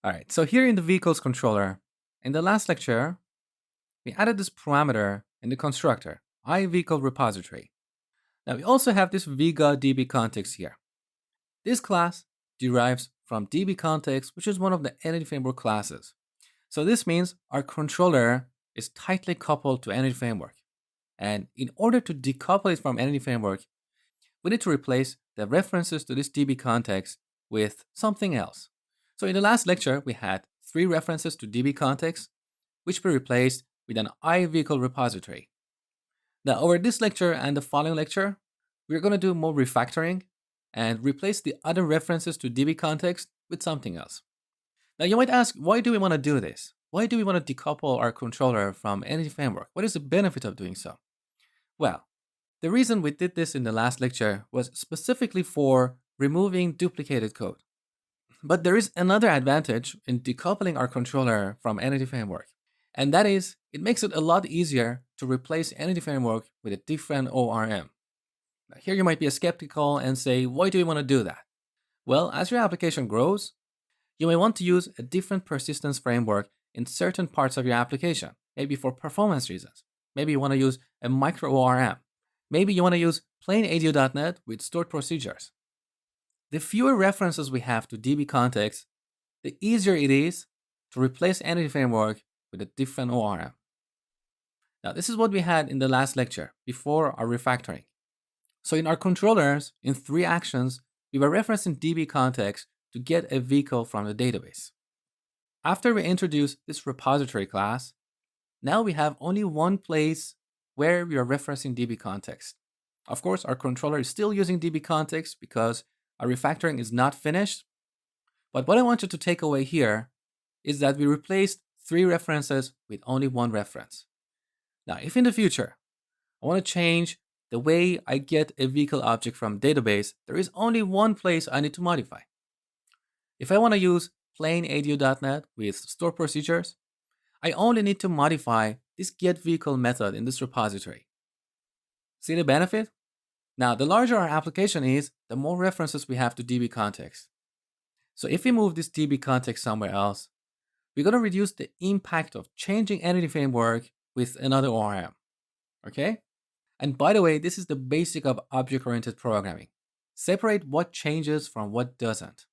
All right, so here in the vehicles controller, in the last lecture, we added this parameter in the constructor, iVehicleRepository. Now we also have this Vega DB context here. This class derives from DB context, which is one of the Entity Framework classes. So this means our controller is tightly coupled to Entity Framework. And in order to decouple it from Entity Framework, we need to replace the references to this DB context with something else. So in the last lecture, we had 3 references to DB context, which we replaced with an iVehicleRepository. Now, over this lecture and the following lecture, we're going to do more refactoring and replace the other references to DB context with something else. Now, you might ask, why do we want to do this? Why do we want to decouple our controller from Entity Framework? What is the benefit of doing so? Well, the reason we did this in the last lecture was specifically for removing duplicated code. But there is another advantage in decoupling our controller from Entity Framework, and that is it makes it a lot easier to replace Entity Framework with a different ORM. Now, here you might be skeptical and say, why do we want to do that? Well, as your application grows, you may want to use a different persistence framework in certain parts of your application, maybe for performance reasons. Maybe you want to use a micro ORM. Maybe you want to use plain ADO.NET with stored procedures. The fewer references we have to DB context, the easier it is to replace Entity Framework with a different ORM. Now, this is what we had in the last lecture before our refactoring. So in our controllers, in 3 actions, we were referencing DB context to get a vehicle from the database. After we introduce this repository class, now we have only one place where we are referencing DB context. Of course, our controller is still using DB context because our refactoring is not finished. But what I want you to take away here is that we replaced 3 references with only 1 reference. Now, if in the future I want to change the way I get a vehicle object from database, there is only one place I need to modify. If I want to use plain ADO.NET with store procedures, I only need to modify this getVehicle method in this repository. See the benefit? Now, the larger our application is, the more references we have to DB context. So if we move this DB context somewhere else, we're going to reduce the impact of changing Entity Framework with another ORM. Okay? And by the way, this is the basic of object-oriented programming. Separate what changes from what doesn't.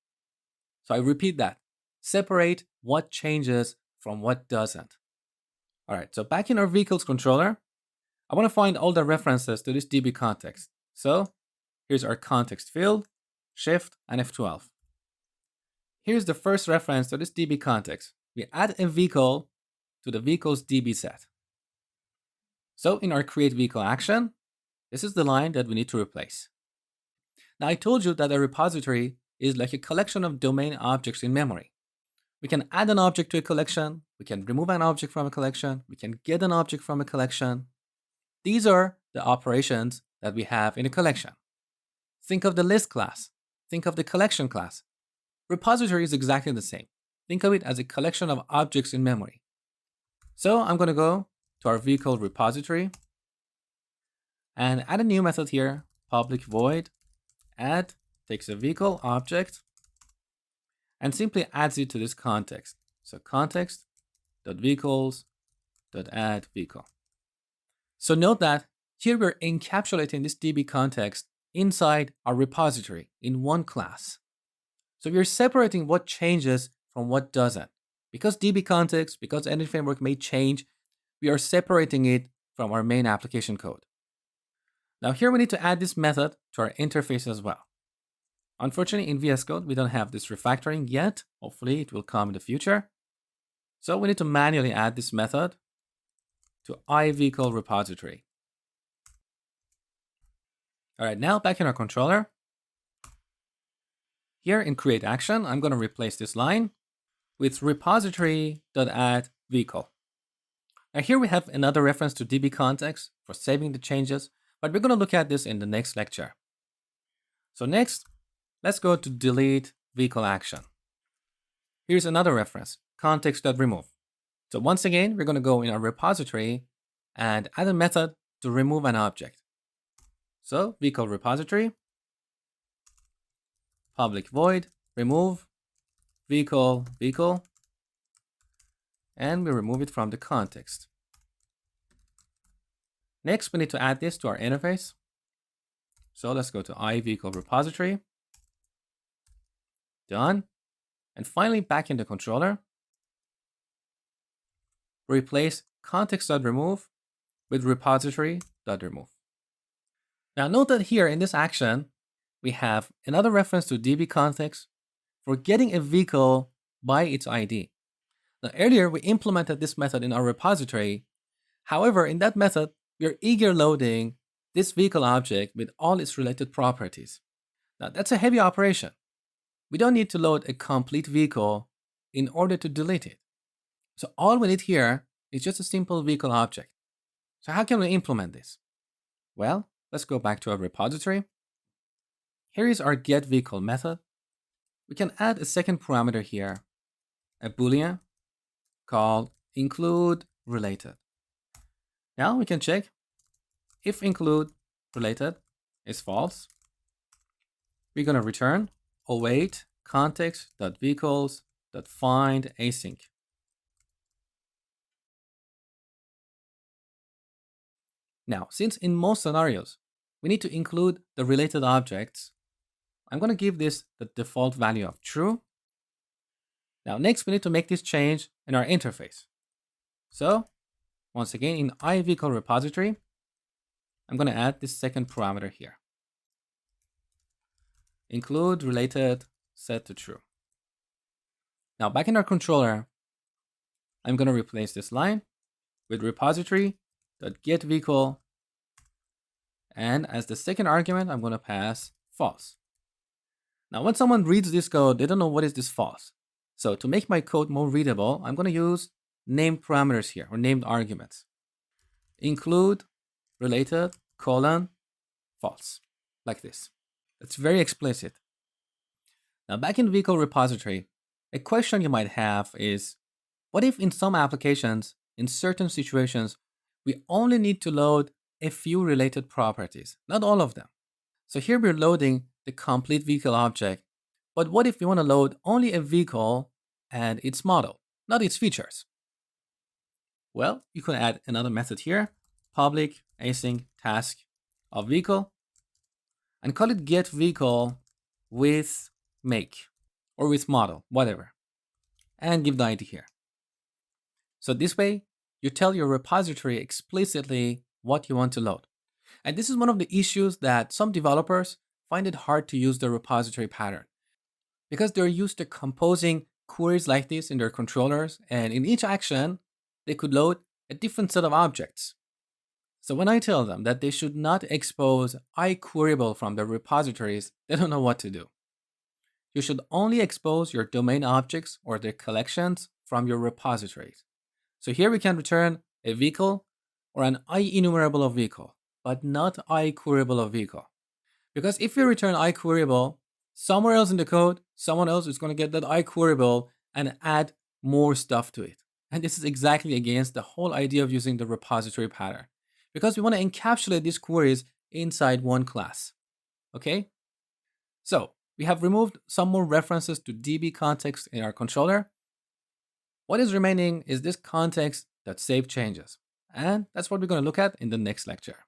So I repeat that. Separate what changes from what doesn't. All right, so back in our vehicles controller, I want to find all the references to this DB context. So here's our context field, Shift and F12. Here's the first reference to this DB context. We add a vehicle to the vehicles DB set. So in our create vehicle action, this is the line that we need to replace. Now I told you that a repository is like a collection of domain objects in memory. We can add an object to a collection, we can remove an object from a collection, we can get an object from a collection. These are the operations that we have in a collection. Think of the list class, think of the collection class. Repository is exactly the same. Think of it as a collection of objects in memory. So I'm going to go to our vehicle repository and add a new method here, public void add, takes a vehicle object and simply adds it to this context. So context.vehicles.add vehicle. So note that here we're encapsulating this DB context inside our repository in one class. So we're separating what changes from what doesn't. Because DB context, because Entity Framework may change, we are separating it from our main application code. Now here we need to add this method to our interface as well. Unfortunately, in VS Code, we don't have this refactoring yet. Hopefully it will come in the future. So we need to manually add this method to iVehicleRepository. All right, now back in our controller. Here in create action, I'm going to replace this line with repository.add vehicle. Now here we have another reference to DB context for saving the changes, but we're going to look at this in the next lecture. So next, let's go to delete vehicle action. Here's another reference, context.remove. So once again, we're going to go in our repository and add a method to remove an object. So vehicle repository, public void, remove vehicle, and we remove it from the context. Next, we need to add this to our interface. So let's go to iVehicle repository. Done. And finally, back in the controller, replace context.remove with repository.remove. Now note that here in this action, we have another reference to DB context for getting a vehicle by its ID. Now earlier, we implemented this method in our repository. However, in that method, we are eager loading this vehicle object with all its related properties. Now that's a heavy operation. We don't need to load a complete vehicle in order to delete it. So all we need here is just a simple vehicle object. So how can we implement this? Well, let's go back to our repository. Here is our getVehicle method. We can add a second parameter here, a boolean called includeRelated. Now we can check if includeRelated is false. We're going to return await context.vehicles.findAsync. Now, since in most scenarios, we need to include the related objects, I'm going to give this the default value of true. Now, next, we need to make this change in our interface. So, once again, in iVehicle repository, I'm going to add this second parameter here. Include related set to true. Now, back in our controller, I'm going to replace this line with repository.getVehicle, and as the second argument, I'm going to pass false. Now, when someone reads this code, they don't know what is this false. So to make my code more readable, I'm going to use named parameters here, or named arguments. Include related false, like this. It's very explicit. Now, back in vehicle repository, a question you might have is, what if in some applications, in certain situations, we only need to load a few related properties, not all of them? So here we're loading the complete vehicle object, but what if we want to load only a vehicle and its model, not its features? Well, you can add another method here, public async task of vehicle, and call it getVehicle with make or with model, whatever, and give the ID here. So this way, you tell your repository explicitly what you want to load. And this is one of the issues that some developers find it hard to use the repository pattern because they're used to composing queries like this in their controllers, and in each action, they could load a different set of objects. So when I tell them that they should not expose iQueryable from their repositories, they don't know what to do. You should only expose your domain objects or their collections from your repositories. So here we can return a vehicle or an IEnumerable of vehicle, but not iQueryable of vehicle. Because if you return iQueryable, somewhere else in the code, someone else is going to get that iQueryable and add more stuff to it. And this is exactly against the whole idea of using the repository pattern, because we want to encapsulate these queries inside one class. Okay? So we have removed some more references to DB context in our controller. What is remaining is this context that save changes. And that's what we're going to look at in the next lecture.